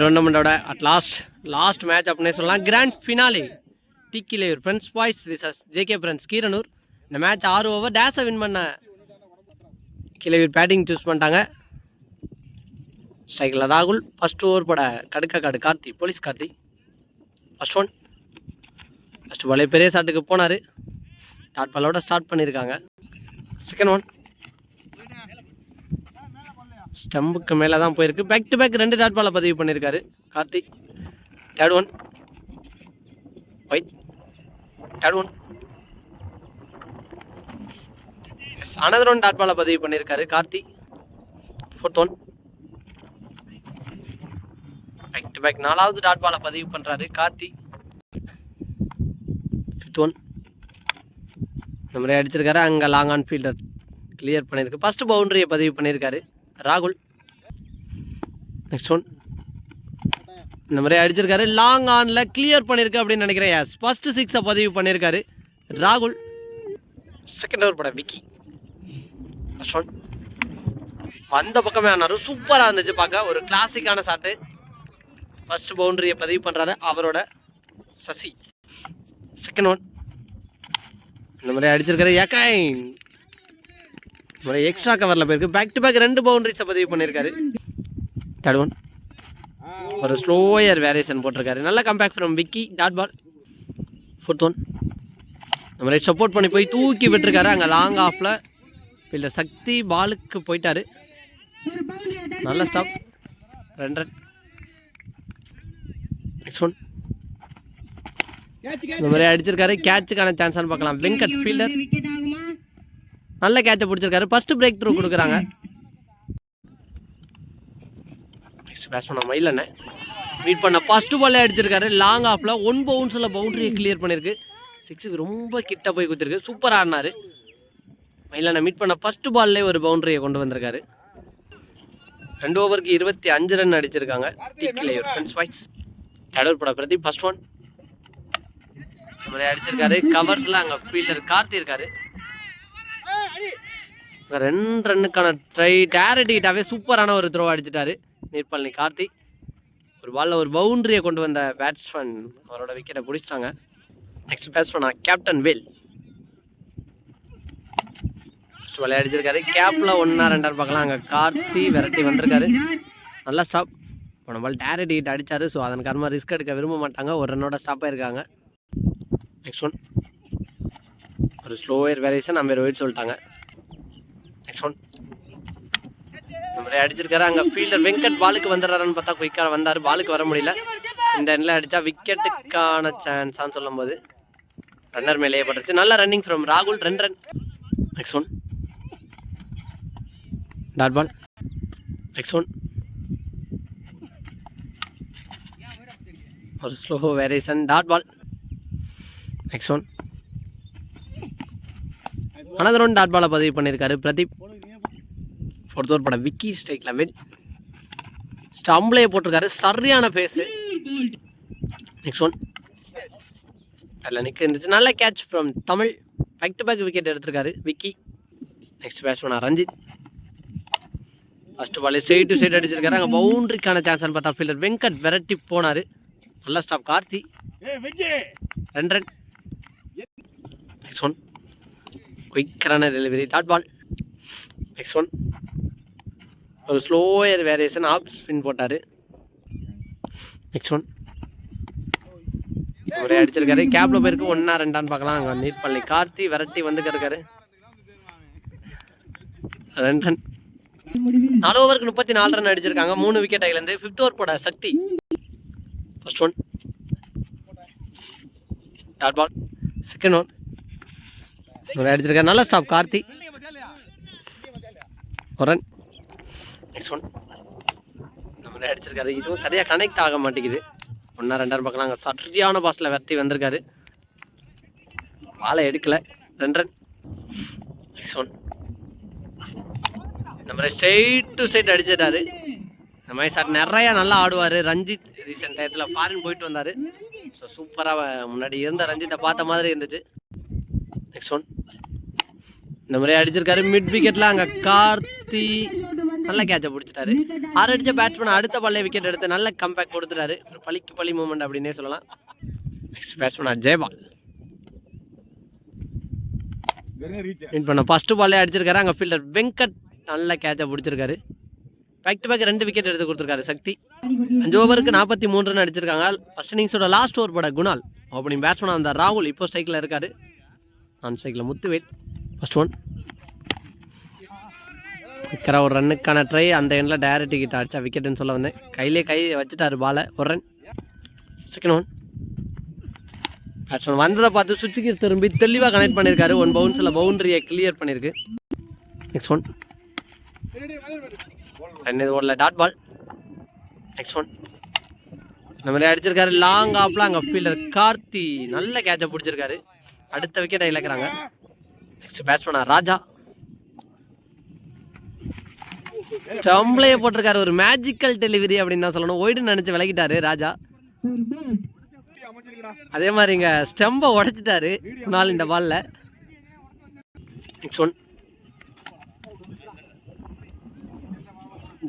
டோர்னமெண்ட்டோட last match அப்படின்னே சொல்லலாம். Grand finale டிக்கிலேயூர் ஃப்ரெண்ட்ஸ் பாய்ஸ் விசஸ் ஜேகே ஃப்ரெண்ட்ஸ் கீரனூர். இந்த மேட்ச் 6 ஓவர் டேஸை வின் பண்ண கிளையூர் பேட்டிங் சூஸ் பண்ணிட்டாங்க. ஸ்ட்ரைக்கில் ராகுல், ஃபர்ஸ்ட் ஓவர் பட கடுக்காடு கார்த்தி, போலீஸ் கார்த்தி. ஃபர்ஸ்ட் பாலே பெரிய ஷாட்டுக்கு போனார். டாட் பாலோட ஸ்டார்ட் பண்ணியிருக்காங்க. செகண்ட் ஒன் ஸ்டம்புக்கு மேலே தான் போயிருக்கு. பேக் டு பேக் 2 டாட் பாலை பதிவு பண்ணியிருக்காரு Karthi. Third one wide. Third one another one dot பாலை பதிவு பண்ணியிருக்காரு Karthi. Fourth one back to back 4வது டாட் பாலை பதிவு பண்ணுறாரு கார்த்தி. ஃபிஃப்த் ஒன் இந்த மாதிரி அடிச்சிருக்காரு. அங்கே லாங் ஆன் ஃபீல்டர் கிளியர் பண்ணியிருக்கு. ஃபர்ஸ்ட் பவுண்டரியை பதிவு பண்ணியிருக்காரு ராகுல். நெக்ஸ்ட் ஒன் இந்த மாதிரி அடிச்சிருக்காரு. லாங் ஆனில் கிளியர் பண்ணியிருக்கு அப்படின்னு நினைக்கிறேன். எஸ், ஃபர்ஸ்ட் 6 பதிவு பண்ணியிருக்காரு ராகுல். செகண்ட் ஓவர் பட விக்கி. ஃபர்ஸ்ட் ஒன் அந்த பக்கமே ஆனாரு. சூப்பராக இருந்துச்சு பார்க்க, ஒரு கிளாசிக்கான ஷாட்டு. ஃபர்ஸ்ட் பவுண்டரியை பதிவு பண்ணுறாரு அவரோட சசி. செகண்ட் ஒன் இந்த மாதிரி அடிச்சிருக்காரு ஏகைன். இந்த மாதிரி எக்ஸ்ட்ரா கவரில் போயிருக்கு. பேக் டு பேக் 2 பவுண்டரிஸை பதிவு பண்ணியிருக்காரு. தேர்ட் ஒன் ஒரு ஸ்லோயர் வேரியேஷன் போட்டிருக்காரு. நல்ல comeback from Vicky. Dot ball. Fourth one இந்த மாதிரி சப்போர்ட் பண்ணி போய் தூக்கி விட்டுருக்காரு. அங்கே லாங் ஆஃபில் ஃபீல்டர் சக்தி பாலுக்கு போயிட்டாரு. நல்ல ஸ்டாப். 2 ரன். நெக்ஸ்ட் ஒன் இந்த மாதிரி அடிச்சிருக்காரு. கேட்சுக்கான சான்ஸானு பார்க்கலாம். வெங்கட் ஃபீல்டர் நல்ல கேட்சை பிடிச்சிருக்காரு. ஃபர்ஸ்ட் பிரேக் த்ரூ கொடுக்குறாங்க. நெக்ஸ்ட் பேட்ஸ்மேன் மயிலண்ணே மீட் பண்ண ஃபர்ஸ்ட் பாலே அடிச்சிருக்காரு. லாங் ஆஃபில் 1 பவுன்ஸில் பவுண்டரியை கிளியர் பண்ணியிருக்கு. 6க்கு ரொம்ப கிட்ட போய் குத்திருக்கு. சூப்பராக ஆடினார் மயிலண்ணே. மீட் பண்ண ஃபர்ஸ்ட் பால்லே ஒரு பவுண்டரியை கொண்டு வந்திருக்காரு. 2 ஓவருக்கு 25 ரன் அடிச்சிருக்காங்க டிக்கிலேயூர் ஃப்ரெண்ட்ஸ் பாய்ஸ். தேர்ட் பட பிரதி. ஃபர்ஸ்ட் ஒன் இந்த மாதிரி அடிச்சிருக்காரு. கவர்ஸில் அங்கே ஃபீல்டர் கார்த்தி இருக்காரு. 2 ரன்னுக்கான ட்ரை டேரக்டாகவே சூப்பரான ஒரு த்ரோ அடிச்சிட்டாரு நீர்பழனி கார்த்தி. ஒரு பாலில் ஒரு பவுண்டரியை கொண்டு வந்த பேட்ஸ்மேன் அவரோட விக்கெட்டை பிடிச்சிட்டாங்க. நெக்ஸ்ட் பேட்ஸ்மேனா கேப்டன் வேல். ஃபர்ஸ்ட் பால் அடிச்சிருக்காரு. கேப்பில் 1-2 பார்க்கலாம். அங்கே கார்த்தி விரட்டி வந்திருக்காரு. நல்லா ஸ்டாப். போன பால் டேரக்ட் அடித்தார். ஸோ அதன் காரணமாக ரிஸ்க் எடுக்க விரும்ப மாட்டாங்க. ஒரு ரன்னோட ஸ்டாப் ஆயிருக்காங்க. நெக்ஸ்ட் ஒன் ஒரு ஸ்லோயர் வேரியேஷன் அம்பேர் ஒயிட் சொல்லிட்டாங்க. நெக்ஸ்ட் ஒன் இந்த மாதிரி அடிச்சிருக்காரு. அங்கே ஃபீல்டர் வெங்கட் பாலுக்கு வந்துடுறாருன்னு பார்த்தா குயிக்காக வந்தார். பாலுக்கு வர முடியல. இந்த எண்ணில் அடித்தா விக்கெட்டுக்கான சான்ஸான்னு சொல்லும் போது ரன்னர் மேலேயே பட்டுருச்சு. நல்ல ரன்னிங் ஃப்ரம் ராகுல். 2 run. Next one dot ball. Next one ஒரு slow variation dot ball. Next one another one dot பாலை பதிவு பண்ணியிருக்காரு பிரதீப். ஃபோர்த் ஓவர் பட விக்கி. ஸ்ட்ரைக்கில் வின். ஸ்டம்ப்லேயே போட்டிருக்காரு. சரியான பேஸு. நெக்ஸ்ட் ஒன் அதில் நிற்க இருந்துச்சு. நல்ல catch from Tamil. Back to back wicket எடுத்திருக்காரு விக்கி. நெக்ஸ்ட் பேட்ஸ்மேனா ரஞ்சித். ஃபர்ஸ்ட் பாலே சைடு டு சைடு அடிச்சிருக்காரு. அங்கே பவுண்டரிக்கான சான்ஸ்னு பார்த்தா ஃபீல்டர் வெங்கட் விரட்டி போனார். நல்ல stop Karthi. 2 run. Next one குயிக்கரான delivery dot ball. Next one ஒரு ஸ்லோயர் வேரியேஷன் ஆஃப் ஸ்பின் போட்டார். நெக்ஸ்ட் ஒன் ஒரே அடிச்சிருக்காரு. கேப்பில் போயிருக்கு. 1-2 பார்க்கலாம். அங்கே நீர்பழனி கார்த்தி விரட்டி வந்துருக்காரு. 2 ரன். 4 ஓவருக்கு 34 ரன் அடிச்சிருக்காங்க. 3 விக்கெட் ஆகிலேருந்து. 5th ஓவர் போட Sakthi. First one dot ball. Second one அடிச்சிருக்காரு. நல்ல stop Karthi. 1 run. Next one இந்த மாதிரி அடிச்சிருக்காரு. இதுவும் சரியாக கனெக்ட் ஆக மாட்டேங்குது. 1-2 பார்க்கலாம். அங்கே சரியான பாஸில் வெட்டி வந்திருக்காரு. பாலை எடுக்கலை. 2 ரன். நெக்ஸ்ட் ஒன் இந்த மாதிரி ஸ்ட்ரெயிட் டு ஸ்ட்ரெயிட் அடிச்சிட்டாரு. இந்த மாதிரி சார் நிறையா நல்லா ஆடுவார். ரஞ்சித் ரீசெண்ட் டயத்தில் ஃபாரின் போயிட்டு வந்தார். ஸோ சூப்பராக முன்னாடி இருந்த ரஞ்சித்தை பார்த்த மாதிரி இருந்துச்சு. நெக்ஸ்ட் ஒன் இந்த மாதிரி அடிச்சிருக்காரு. மிட் விக்கெட்டில் அங்கே கார்த்தி நல்ல கேட்சை பிடிச்சிட்டாரு. 6 அடிச்ச பேட்ஸ்மேன் அடுத்த பால்லே விக்கெட் எடுத்து நல்ல கம்பேக் கொடுத்துட்டாரு. ஒரு பழிக்கு பழி மூமெண்ட் அப்படின்னே சொல்லலாம். நெக்ஸ்ட் பேட்ஸ்மேன் ஜெயபால் வின் பண்ண ஃபர்ஸ்ட் பால்லே அடிச்சிருக்காரு. அங்கே ஃபீல்டர் வெங்கட் நல்ல கேட்சை பிடிச்சிருக்காரு. பேக் டு பேக் 2 விக்கெட் எடுத்து கொடுத்துருக்காரு சக்தி. 5 ஓவருக்கு 43 ரன் அடிச்சிருக்காங்க. ஃபர்ஸ்ட் இன்னிங்ஸோட லாஸ்ட் ஓவர் போட குணால், ஓப்பனிங் பேட்ஸ்மேனாக வந்தார் ராகுல் இப்போ ஸ்ட்ரைக்கில் இருக்காரு. நான் ஸ்ட்ரைக்கில் முத்துவேல். ஃபர்ஸ்ட் ஒன் இருக்கிற ஒரு ரன்னுக்கான ட்ரை, அந்த எண்ணில் டைரக்ட் கிட்ட அடிச்சா விக்கெட்டுன்னு சொல்ல வந்தேன். கையிலே கை வச்சுட்டாரு பாலை. ஒரு ரன். செகண்ட் ஒன் பேட்ஸ்மேன் வந்ததை பார்த்து சுவிட்சுக்கு திரும்பி தெளிவாக கனெக்ட் பண்ணியிருக்காரு. 1 பவுன்ஸில் பவுண்டரியை கிளியர் பண்ணியிருக்கு. நெக்ஸ்ட் ஒன் ரன் இது ஓடல, டாட் பால். நெக்ஸ்ட் ஒன் இந்த மாதிரி அடிச்சிருக்காரு. லாங் ஆஃப்ல அங்கே ஃபீல்டர் கார்த்தி நல்ல கேட்சை பிடிச்சிருக்காரு. அடுத்த விக்கெட்டை இழக்கிறாங்க. நெக்ஸ்ட் பேட்ஸ்மேனா ராஜா ஸ்டம்ப்லேயே போட்டிருக்காரு. ஒரு மேஜிக்கல் டெலிவரி அப்படின்னு தான் சொல்லணும். ஒய்டு நினைச்சு விலகிட்டாரு ராஜா. அதே மாதிரி இங்க ஸ்டம்பை உடைச்சிட்டாரு நாள் இந்த பால்ல. நெக்ஸ்ட் ஒன்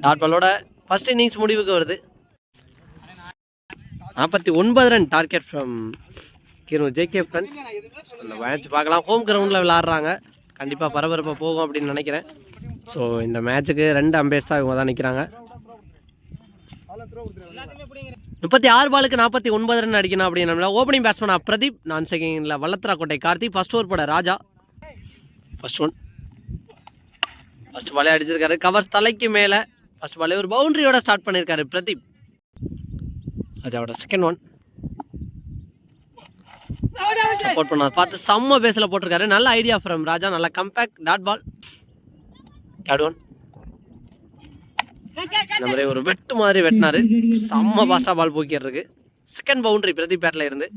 டாட் பாலோட ஃபர்ஸ்ட் இன்னிங்ஸ் முடிவுக்கு வருது. 49 ரன் டார்கெட் ஃப்ரம் கிரு ஜேகே ஃப்ரெண்ட்ஸ். அந்த மேட்ச் பார்க்கலாம். ஹோம் கிரவுண்டில் விளாட்றாங்க. கண்டிப்பாக பரபரப்பாக போகும் அப்படின்னு நினைக்கிறேன். ஸோ இந்த மேட்சுக்கு 2 அம்பையர்ஸ் தான் இவங்க தான் நிற்கிறாங்க. 36 பாலுக்கு 49 ரன் அடிக்கணும் அப்படின்னு ஓப்பனிங் பேட்ஸ்மேனா பிரதீப், நான் செகண்டில் வல்லத்ராக்கோட்டை கார்த்தி, ஃபர்ஸ்ட் ஓவர் போட ராஜா. ஃபர்ஸ்ட் ஒன் ஃபர்ஸ்ட் பாலே அடிச்சிருக்காரு. கவர் தலைக்கு மேலே ஃபர்ஸ்ட் பாலே ஒரு பவுண்டரியோட ஸ்டார்ட் பண்ணியிருக்காரு பிரதீப். ராஜாவோட செகண்ட் ஒன் சப்போர்ட் பண்ண பார்த்து செம்ம பேஸில் போட்டிருக்காரு. நல்ல ஐடியா ஃப்ரம் ராஜா. நல்ல compact dot ball. Third one இந்த மாதிரி ஒரு வெட்டு மாதிரி வெட்டினாரு. செம்ம பாஸ்டா பால் போக்கிட்டு. செகண்ட் பவுண்டரி பிரதீப் பேட்டில் இருந்து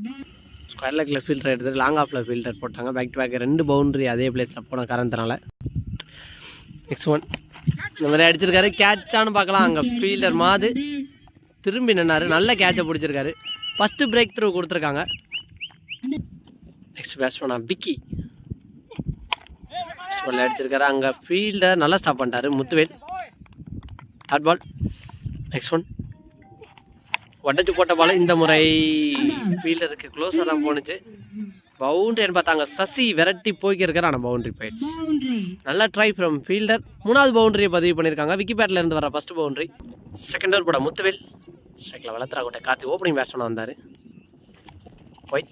ஸ்கொயர் லெக்கில் ஃபீல்டர் எடுத்து லாங் ஆஃபில் ஃபீல்டர் போட்டாங்க. பேக் டு பேக் 2 பவுண்டரி அதே பிளேஸில் போன காரணத்தினால. நெக்ஸ்ட் ஒன் இந்த மாதிரி அடிச்சிருக்காரு. கேட்சானு பார்க்கலாம். அங்கே ஃபீல்டர் மாது திரும்பி நின்னாரு. நல்ல கேட்சை பிடிச்சிருக்காரு. ஃபர்ஸ்ட் பிரேக் த்ரூ கொடுத்துருக்காங்க. நெக்ஸ்ட் பேட்ஸ்மேனா விக்கி அடிச்சிருக்காரு. அங்கே ஃபீல்டர் நல்லா ஸ்டாப் பண்ணிட்டாரு Muthuvel. Dot ball. Next one உடச்சு போட்ட பால் இந்த முறை ஃபீல்டருக்கு க்ளோஸாக தான் போணுச்சு. பவுண்டரின்னு பார்த்தாங்க. சசி விரட்டி போய்க்கிருக்காரு. ஆனால் பவுண்டரி போயிடுச்சு. நல்ல ட்ரை ஃப்ரம் ஃபீல்டர். 3வது பவுண்டரியை பதிவு பண்ணியிருக்காங்க. விக்கி பேட்டில் இருந்து வர ஃபர்ஸ்ட் பவுண்டரி. செகண்ட் ஓவர் போட முத்துவேல். ஸ்ட்ரைக்கில் வளர்த்துறாக்கோட்டை கார்த்தி ஓப்பனிங் பேட்ஸ்மேனாக வந்தார். போய்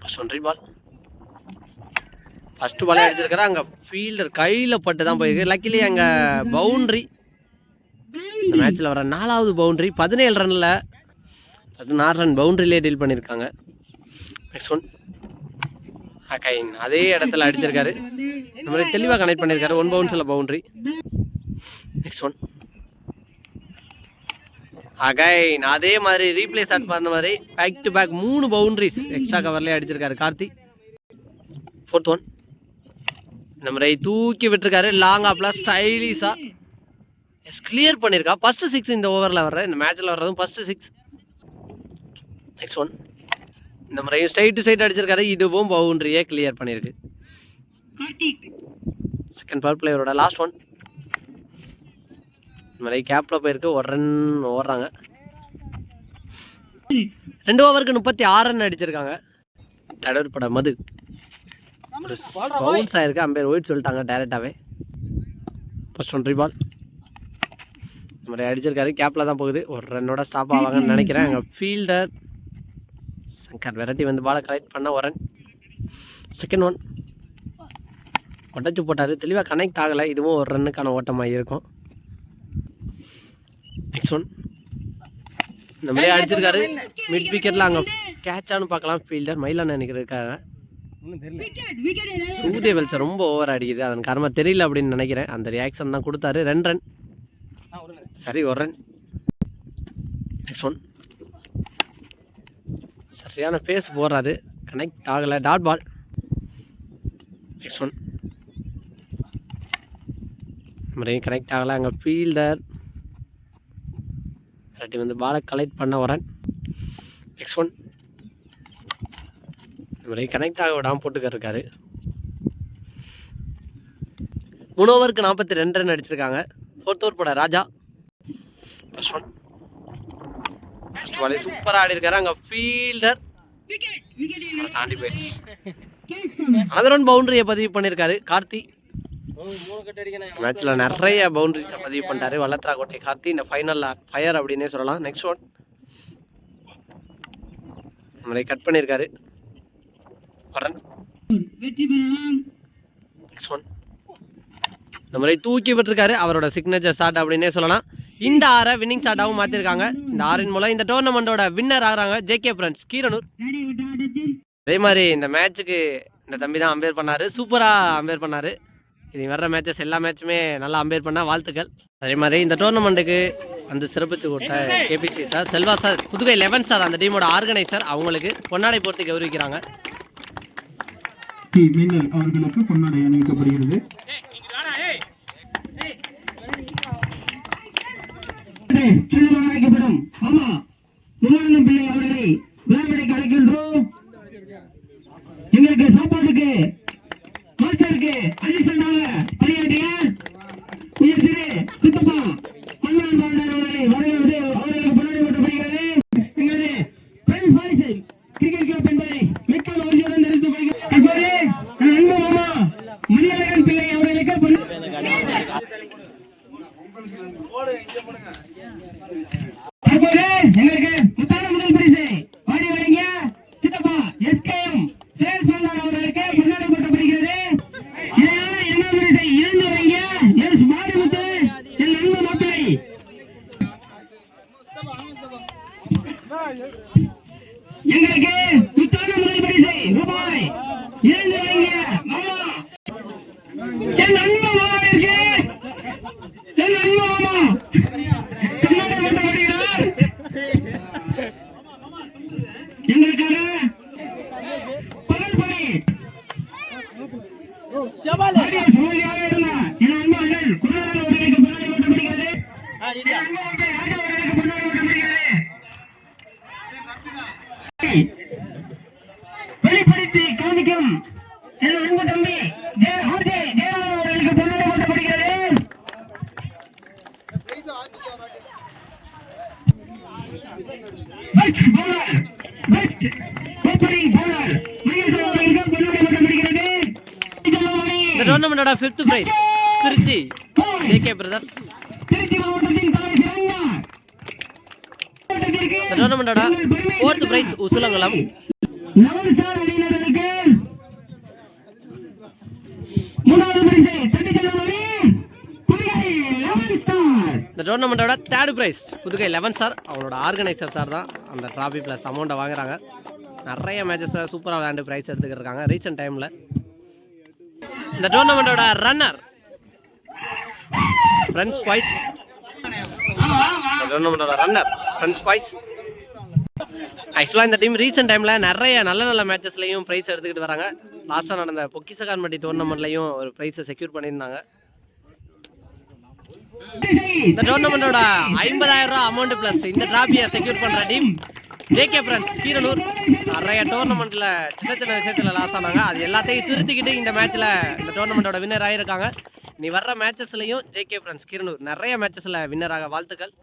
ஃபர்ஸ்ட் ஒன் பால். ஃபர்ஸ்ட் பாலே அடிச்சிருக்காரு. அங்கே ஃபீல்டர் கையில் பட்டு தான் போயிருக்கு. லக்கிலி அங்கே பவுண்டரி. இந்த மேட்ச்சில் வர 4வது பவுண்டரி. 17 ரனில் 16 ரன் பவுண்டரியிலே டீல் பண்ணியிருக்காங்க. நெக்ஸ்ட் ஒன் அகைன் அதே இடத்துல அடிச்சிருக்காரு. இந்த மாதிரி தெளிவாக கனெக்ட் பண்ணியிருக்காரு. 1 பவுன்ஸில் பவுண்டரி. நெக்ஸ்ட் ஒன் அகைன் அதே மாதிரி ரீப்ளேஸ் ஆட் பண்ண மாதிரி back to back 3 boundaries extra கவர்லேயே அடிச்சிருக்காரு கார்த்தி. ஃபோர்த் ஒன் இந்த மாதிரி தூக்கி விட்டுருக்காரு. லாங் ஆப்ல ஸ்டைலிஷாக கிளியர் பண்ணியிருக்கா. ஃபர்ஸ்ட் 6 இந்த ஓவரில் வர்ற இந்த மேட்ச்சில் வர்றதும் ஃபர்ஸ்ட் 6. நெக்ஸ்ட் ஒன் இந்த முறையும் ஸ்ட்ரைட் டு சைட் அடிச்சிருக்காரு. இதுவும் பவுண்டரியே கிளியர் பண்ணியிருக்கு. செகண்ட் பவர் பிளேயரோட லாஸ்ட் ஒன் இந்த மாதிரி கேப்பில் போயிருக்கு. 1 ரன் ஓடுறாங்க. 2 ஓவருக்கு 36 ரன் அடிச்சிருக்காங்க. தடவர் பட மது பவுன்ஸ் ஆயிருக்கு. அம்பேர் ஒயிட் சொல்லிட்டாங்க டைரெக்டாகவே. ஃபர்ஸ்ட் ஒன் பால் இந்த மாதிரி அடிச்சிருக்காரு. கேப்பில் தான் போகுது. 1 ரன்னோட ஸ்டாப் ஆவாங்கன்னு நினைக்கிறேன். அங்கே ஃபீல்டர் சங்கர் வெரைட்டி வந்து பாலை கலெக்ட் பண்ண 1 ரன். செகண்ட் ஒன் உடச்சு போட்டார். தெளிவாக கனெக்ட் ஆகலை. இதுவும் 1 ரன்னுக்கான ஓட்டமாக இருக்கும். நெக்ஸ்ட் ஒன் இந்த மாதிரி அடிச்சிருக்காரு. மிட் விக்கெட்டில் அங்கே கேட்சானு பார்க்கலாம். ஃபீல்டர் மயிலான நினைக்கிறதுக்காக சூரிய வெளிச்சம் ரொம்ப ஓவர் அடிக்குது. அதன் காரணமாக தெரியல அப்படின்னு நினைக்கிறேன். அந்த ரியாக்ஷன் தான் கொடுத்தாரு. 2 ரன் சரி 1 ரன். நெக்ஸ்ட் ஒன் சரியான பேஸ் போடுறாரு. கனெக்ட் ஆகலை. Dot ball. நெக்ஸ்ட் ஒன் மறுபடியும் கனெக்ட் ஆகலை. அங்கே ஃபீல்டர் ரெட்டி வந்து பாலை கலெக்ட் பண்ண 1 ரன். நெக்ஸ்ட் ஒன் மறுபடியும் கனெக்ட் ஆக விடாமல் போட்டுக்கிருக்காரு. 3 ஓவருக்கு 42 ரன் அடிச்சிருக்காங்க. 4th ஓவர் போட Raja. First one. First ball சூப்பரா ஆடி இருக்காரு. அங்க ஃபீல்டர் தாண்டி போயிடுச்சு. அதர் ஒன் பவுண்டரியை பதிவு பண்ணியிருக்காரு கார்த்தி. மேட்ச்ல நிறைய பவுண்டரிஸை பதிவு பண்ணிட்டாரு வல்லத்ராக்கோட்டை கார்த்தி. இந்த ஃபைனல்ல ஃபயர் அப்படின்னே சொல்லலாம். நெக்ஸ்ட் ஒன் நம்மளை கட் பண்ணியிருக்காரு. நெக்ஸ்ட் ஒன் இந்த முறை தூக்கி விட்டுருக்காரு. அவரோட சிக்னேச்சர் ஷாட் அப்படின்னே சொல்லலாம். இந்த 6 வின்னிங் ஷாட்டாகவும் மாற்றிருக்காங்க. இந்த 6 மூலம் இந்த டோர்னமெண்ட்டோட வின்னர் ஆகிறாங்க ஜேகே ஃப்ரெண்ட்ஸ் கீரனூர். அதே மாதிரி இந்த மேட்சுக்கு இந்த தம்பி தான் அம்பேர் பண்ணார். சூப்பராக அம்பேர் பண்ணார். இனி வர்ற மேட்சஸ் எல்லா மேட்சுமே நல்லா அம்பேர் பண்ணால் வாழ்த்துக்கள். அதே மாதிரி இந்த டோர்னமெண்ட்டுக்கு வந்து சிறப்பிச்சு கொடுத்த KBC sir, Selva sir, Pudhugai 11 sir அந்த டீமோட ஆர்கனைசர், அவங்களுக்கு பொன்னாடை போர்த்தி கௌரவிக்கிறாங்க. அவர்களுக்கு பொன்னாடை அணிவிக்கப்படுகிறது. ஆமா விமானம் பிள்ளை அவர்களை விழாவிடைக்கு அழைக்கின்றோம். எங்களுக்கு சாப்பாட்டுக்கு மாஸ்டருக்கு அசிஸ்டண்டாக பணியாற்றிய உயர் திரு சித்தப்பா மன்மோகன் பாண்டர் அவர்களை வரவேற்பது அவர்களுக்கு பொன்னாடை போட்டப்படுகிறது. எங்களது பிரெண்ட்ஸ் பாய்ஸ் கிரிக்கெட் கிளப் என்பதை மிக்க மகிழ்ச்சியுடன் தெரிவித்துக் கொள்கிறேன். தற்போது அன்பு மாமா மணியழகன் பிள்ளை அவர்களுக்கு தற்போது எங்களுக்கு முத்தான முதல் பரிசை வாரி வழங்கிய சித்தப்பா SKM சேல்ஸ் பாண்டர் அவர்களுக்கு பொன்னாடை போட்டப்படுகிறது. இதையான என்ன பரிசை இழந்து வழங்கிய எஸ் மாரிமுத்து என் அன்பு மாப்பிள்ளை எங்களுக்கு முத்தான முதல் பரிசை ரூபாய் 2 வழங்கிய மாமா என் அன்பு மாமாவிற்கு என் அன்பு மாமா பொன்னாடை போட்டப்படுகிறார். எங்களுக்காக பகல் பணி சோழியாக இருந்த என் அன்பு அண்ணன் குருநாதன் அவர்களுக்கு பொன்னாடை போட்டப்படுகிறது. என் அன்பு மாப்பிள்ளை ராஜா அவர்களுக்கு பொன்னாடை போட்டப்படுகிறது. வெளிப்படுத்தி காமிக்கும் என் அன்பு தம்பி ஆர்ஜே ஜெயராமன் அவர்களுக்கு பொன்னாடை போட்டப்படுகிறது. Best bowler best opening bowler Murugesan அவர்களுக்கு பொன்னாடை போட்டப்படுகிறது. இந்த டோர்னமெண்டோட 5th prize Trichy JK brothers. Trichy மாவட்டத்தின் தலை சிறந்த இந்த டோர்னமெண்டோட 4th பிரைஸ் உசுலங்குளம். 11 ஸ்டார் அணியினருக்கு 3வது பரிசை தட்டிச் செல்லும்படி புதுகை 11 ஸ்டார். இந்த டோர்னமெண்ட்டோட 3rd பிரைஸ் புதுகை 11 சார், அவங்களோட ஆர்கனைசர் சார் தான் அந்த ட்ராஃபி ப்ளஸ் அமௌண்ட்டை வாங்குறாங்க. நிறைய மேட்சஸில் சூப்பராக விளையாண்டு ப்ரைஸ் எடுத்துக்கிட்டு இருக்காங்க ரீசெண்ட் டைமில். இந்த டோர்னமெண்ட்டோட ரன்னர் ஃப்ரெண்ட்ஸ் பாய்ஸ். இந்த டோர்னமெண்ட்டோட ரன்னர் ஃப்ரெண்ட்ஸ் பாய்ஸ். ஆக்சுவலாக இந்த டீம் ரீசெண்ட் டைமில் நிறைய நல்ல நல்ல மேட்சஸ்லையும் ப்ரைஸ் எடுத்துக்கிட்டு வராங்க. லாஸ்ட்டாக நடந்த பொக்கிசகான்பட்டி டோர்னமெண்ட்லையும் ஒரு ப்ரைஸை செக்யூர் பண்ணியிருந்தாங்க. இந்த டோர்னமெண்டோட 50,000 ரூபா அமௌண்ட் பிளஸ் இந்த டிராஃபியை செக்யூர் பண்ற டீம் ஜேகே ஃப்ரெண்ட்ஸ் கீரனூர். நிறைய டோர்னமெண்ட்ல சின்ன சின்ன விஷயத்துல லாஸ் ஆனாங்க, அது எல்லாத்தையும் திருத்திக்கிட்டு இந்த மேட்ச்ல இந்த டோர்னமெண்டோட வின்னர் ஆயிருக்காங்க. நீ வர்ற மேட்சஸ்லையும் ஜேகே ஃப்ரெண்ட்ஸ் கீரனூர் நிறைய மேட்சஸ்ல வின்னர் ஆக வாழ்த்துக்கள்.